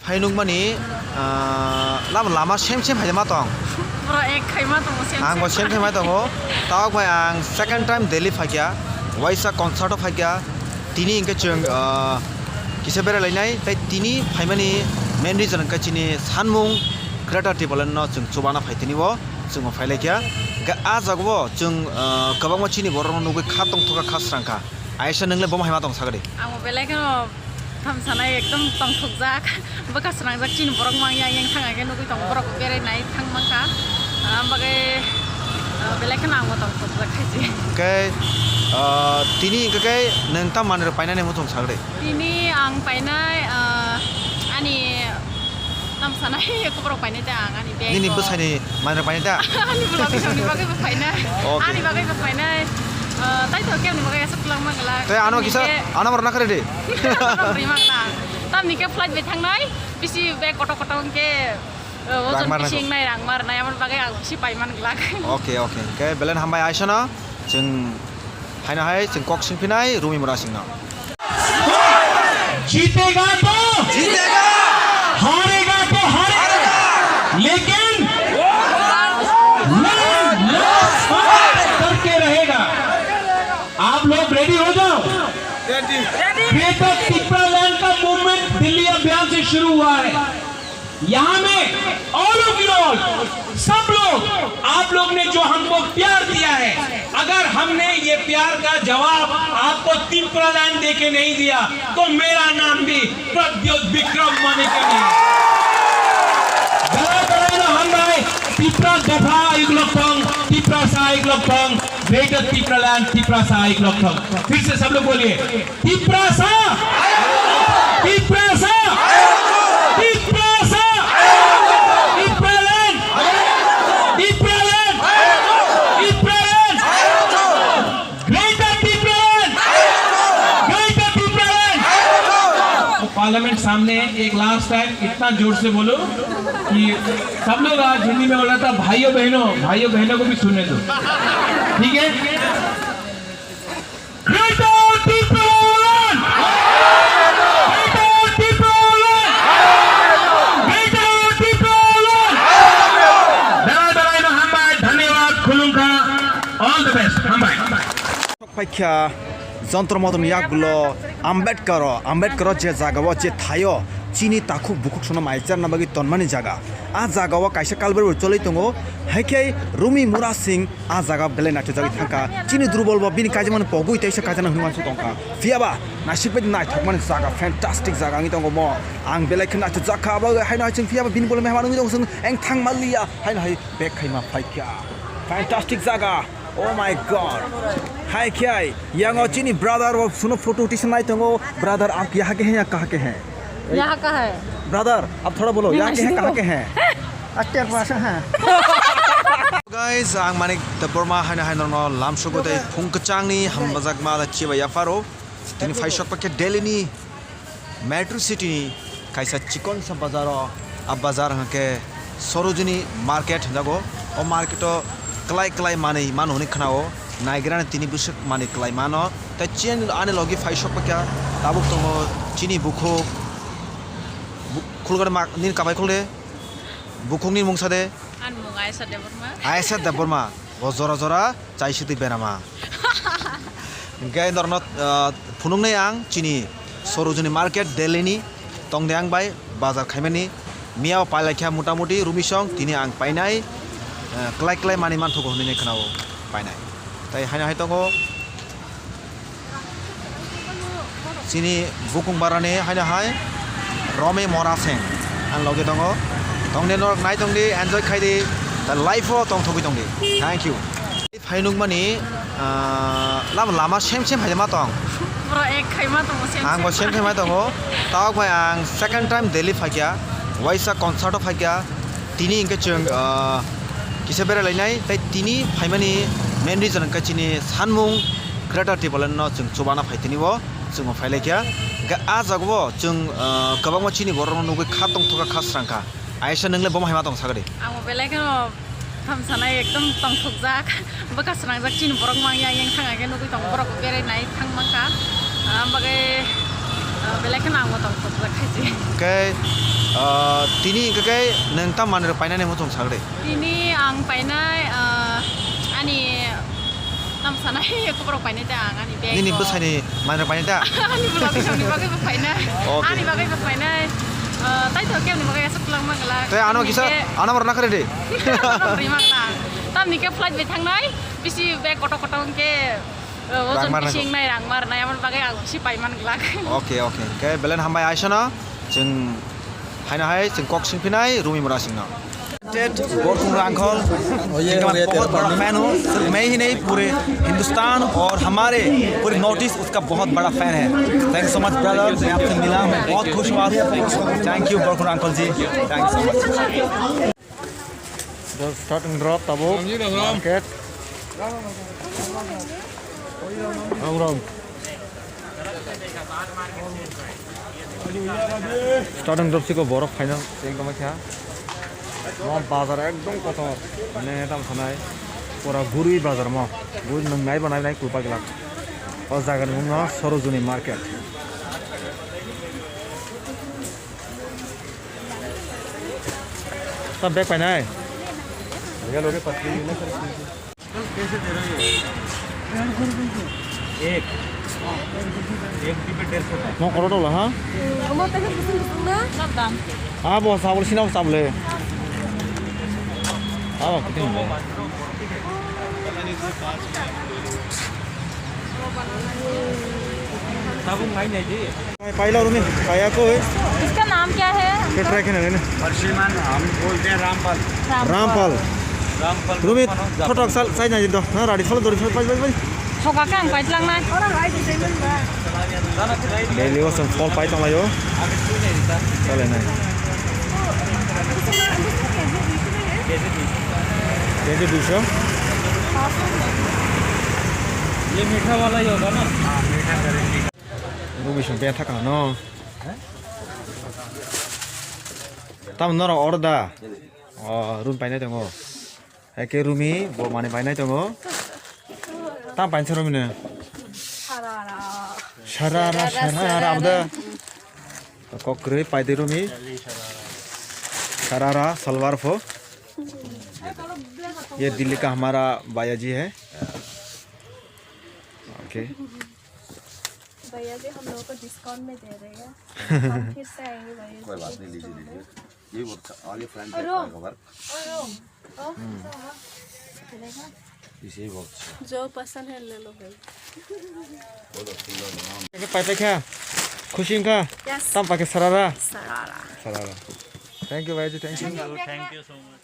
फाइनुंगमानि Lama same Hayme दं Bro ek khaima to sem. आं बो सेम हायमा दं ताव भाई आं सेकेंड टाइम दिल्ली फाइया वाइसा कनसार्ट फाइया तिनी इनके जों किसे बेरायलायनाय ताइ तिनी फाइमानि मेन रिजन इनके चिनि सानमुं ग्रेटार टेबलन न जों चबाना फाइतनिबो जों फाइलायखिया आ जागबो जों गोबां चिनि बरन नुगै खा दं थका खास्रांखा आयसा नोंले बम हायमा दं सागदे Ang belai kan tham sanai ekdom tong thukjak bekas rangjak chin borok mangya yang thangage nugui tong borok berai thang mangka ambagai belai kan ang tong thukjak khaisi ke tini ke neng tam manir painane mo tong sagde Ini ang painai ani tam sanai ko borok painai ta ang ani beg ini besani manir painane ta ani bagai painai ani bagai painai tai to kem ni bagai saklang mangala te ano kisa ana marna kare de terima kasih tam ni ke flight be thangnai bisi beg kotok ke ojon bising nai rang mar nai amar bagai ang si paiman glak oke ke belen hambai aisana जों हायना हाय जों कक सिंफिनाय रुमि मुरा सिंना जीतेगा तो जीतेगा हारेगा तो हारेगा लेकिन करके रहेगा आप लोग रेडी हो जाओ ग्रेटर टिप्रालैंड का मूवमेंट दिल्ली अभियान से शुरू हुआ है यहाँ में ऑल ऑफ यू ऑल सब लोग आप लोग ने जो हमको प्यार दिया है अगर हमने ये प्यार का जवाब आपको टिप्रालैंड देके नहीं दिया तो मेरा नाम भी प्रद्योत विक्रम मानिक नहीं हम भाई टिप्रा गफा इगलोपंग टिप्रा सा इगलोपंग ग्रेटर टिप्रालैंड टिप्रा सा इगलोपंग फिर से सब लोग बोलिए टिप्रा सा टिप्रा सा टिप्रा सा टिप्रालैंड टिप्रालैंड टिप्रालैंड ग्रेटर टिप्रालैंड ग्रेटर टिप्रालैंड पार्लियामेंट सामने एक लास्ट टाइम इतना जोर से बोलो कि सब लोग आज हिंदी में बोला था भाइयों बहनों को भी सुनने दो ठीक है ग्रेटर टिप्रालैंड ग्रेटर टिप्रालैंड ग्रेटर टिप्रालैंड दरा हम भाई धन्यवाद खुलुंगा ऑल द बेस्ट हम भाई फाइख्या जंत्र मदन यागुलो आम्बेडकर जे जागाव जे थायो चीनी ताखु बुकुक सोना माइचार ना बागी तनमानि जागा आ जागाव काइसा कालबर चलै दंगो हाइखे रुमि मुरा सिंह आ जागा बेले नाथो जागि थांका चीनी दुर्बल बा बिनि काजमान पगुइ तैसा काजना हुमान सु दंका फियाबा नासिबे नाइ थकमान जागा फैंटास्टिक जागा नि दंगो म आं बेले खना नाथो जाखा बा हाइना जों फियाबा बिनि बोले मेहमान नि दंग जों एं थां मालिया हाइना हाइ बेक खाइमा फाइख्या फैंटास्टिक जागा Oh my God! Hi क्या यहाँ चीनी ब्रदर वो सुनो फोटो टीशन नहीं तो ब्रदर आप यहाँ के हैं या कहाँ के हैं? यहाँ का है ब्रदर आप थोड़ा बोलो यहाँ के हैं कहाँ के हैं? अट्टर पासा है Guys, आंग माने तबरमा है ना नॉर्नो लामशो को ते फुंक चांगनी हम बजाक माला चिवा या फारो तीन फाइशॉक पके दिल्ली नी मेट्रो सिटी नी कैसा चिकन सब बाजारो अब बाजार हैं के सरोजनी मार्केट जागो और मार्केटो क्लाइ माने मान होने खनाओ नाइग्राने तिनी बुसक माने क्लाइ मानो ते चेन आने लगी फाइशॉक पक्या ताबुक तो चीनी बुखो खुलगर मा नीर काबाय खुले बुखोंनि मुंसा दे Anmung Aisyah Deborma आयसा दबरमा वो जरा चाइसिति बेरामा गय नरनत फुनुंगनै आं चीनी सरोजनी मार्केट दिल्लीनि तंगदे आं बाय बाजार खाइमानि मियाव पाइलाख्या मुटामुटी रुमिसं तिनी आं पाइनाय क्लाइ मानि मानथोखौ होननै खोनाव पाइनाय ताइ हायना हाय दंगो चीनी बुकुं बाराने हायना हाय रमे मरासें आं लगे दंगो तंगदे नरक नाय तंगदे एन्जॉय खाइदे द लाइफ तंग थगै तंगदे थैंक यू फाइनुंग मानि लामा सेम हायमा दं Bro ek khaima to sem आं बो सेम हायमा दंगो ताव भाई आं सेकेंड टाइम दिल्ली फाइया वाइसा कनसार्ट फाइया तिनी इनके जों किसे बेरायलायनाय ताइ तिनी फाइमानि मेन रिजन इनके चिनि सानमुं ग्रेटार टेबलन न जों चबाना फाइतनिबो जों फाइलायखिया आ जागबो जों गोबां चिनि बरन नुगै खा दं थका खास्रांखा आयसा नोंले बम हायमा दं सागदे Ang belai kan tham sanai ekdom tong thukjak bekas rangjak chin borok mangya yang thangage nugui tong borok berai thang mangka ambagai belakang nang tong tok jak khai ji Oke, tini kakai neng tam mana paina nih motong sagde. ini ang painai ani tam sanai ko borok painai ta ang ani bag Ini besar nih mana paina ta. ani bagai painai Oke. ani bagai painai tai to kem ni bagai suk lang mangala Teh ano kisah, ano warna kere deh. terima kasih tam ni ke flight be thang nai bisi bag koto ke Rang ozon mar fishing nai rang mar nai amon bagai ang si paiman gelak Oke, belen hambai aisana, jeng haina hai, jeng kok sing pinai, rumi murah sing na. Gorakhpur uncle जिनका मैं बहुत बड़ा fan हूँ सिर्फ मैं ही नहीं पूरे हिंदुस्तान और हमारे पूरे नॉर्थ ईस्ट उसका बहुत बड़ा फैन है थैंक सो मच ब्रदर मैं आपसे मिला मैं बहुत खुश हुआ thank you Gorakhpur uncle ji thank so much start and drop तबो मार्केट स्टार्ट एंड ड्रॉप से को बरफ फाइनल सेंग कमा क्या म बाजार एकदम कत माने दाम थानाय पूरा गुरुई बाजार म गुर नंगाय बनायनाय कुपा गला ओ जागानि मुङ सरोजनी मार्केट सब बैग पहनाय भैया लोगे पतली ना कैसे दे रहे हो एक डिब्बे 150 म करोड़ डॉलर हां सब दाम 아, 뭐 사볼 신하고 싸볼래. 아, 그때 뭐. साबुन भाई नहीं जी पाइला रूमी पाया को इसका नाम क्या है ये ट्रैक है ना श्रीमान हम बोलते हैं रामपाल रामपाल रामपाल रूमी थोटक साइज ना जिंदो ना राडी फल दोरी फल पाइ Soka kang pait lang na. Daily वो सब फल पाइ तलायो चले ना केजी 200 ये मीठा वाला ही होगा ना हाँ मीठा करेंगे रूमी से बैठा का नो तब नरा order रूम पाइनाय दङ एके रूमी बो माने पाइनाय दङ ता पाइन्छ रूमिनो शरारा आबदा कोकरे पाइदे रूमी शरारा सलवार फो ये दिल्ली का हमारा बाया जी है ओके भैया जी हम लोगों को डिस्काउंट में दे रहे हैं हम फिर से आएंगे भैया कोई बात नहीं लीजिए ये और ये फ्रेंड इसे बहुत अच्छा जो पसंद है ले लो भाई पाइपे क्या खुशी का यस तम पाके शरारा सरारा थैंक यू भाई जी thank you thank you so much